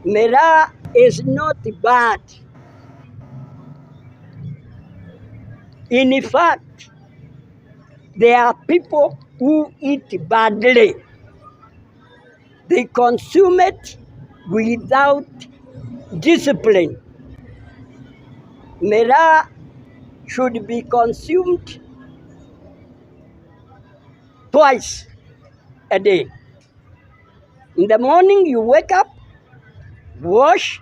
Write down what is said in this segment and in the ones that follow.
Miraa is not bad. In fact, there are people who eat badly. They consume it without discipline. Miraa should be consumed twice a day. In the morning, you wake up, wash,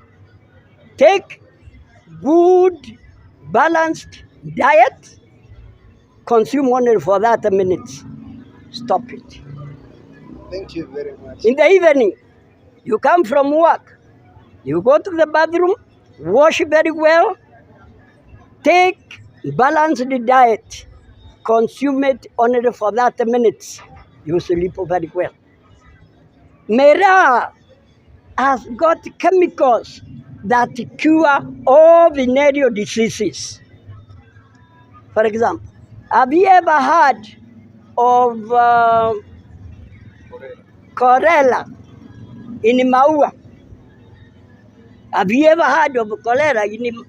take good, balanced diet, consume only for that minutes. Stop it. Thank you very much. In the evening, you come from work, you go to the bathroom, wash very well, take balanced diet, consume it only for that minutes. You sleep very well. Miraa has got chemicals that cure all venereal diseases. For example, have you ever heard of cholera in Maua? Have you ever heard of cholera in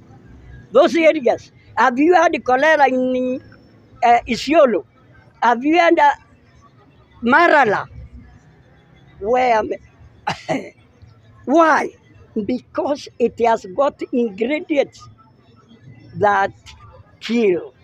those areas? Have you had cholera in Isiolo? Have you had Marala? Where? Why? Because it has got ingredients that kill.